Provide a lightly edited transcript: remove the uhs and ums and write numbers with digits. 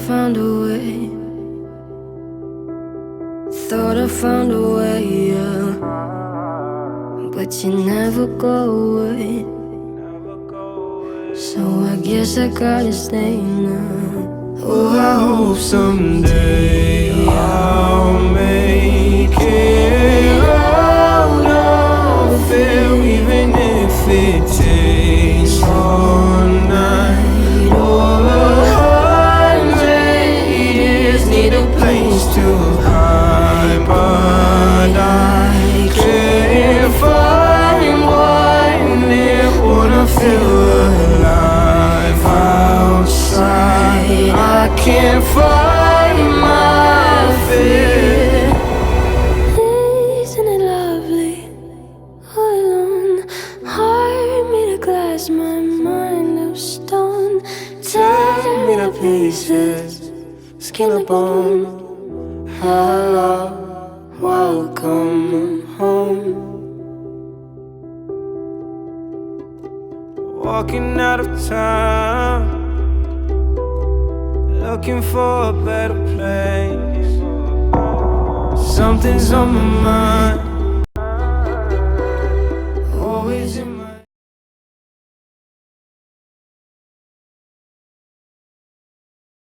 found a way. Thought I found a way, yeah. But you never go away. So I guess I gotta stay now. Oh, I hope someday I'll make it out of here, even if it takes all night or 100 years. Need a place to hide, but I can't find one there. Wanna feel alive outside. I can't find my fear. Isn't it lovely? All alone, heart made of glass, my mind of stone. Tear me to pieces, skin and bone. Hello, welcome home. Walking out of town, looking for a better place. Something's on my mind,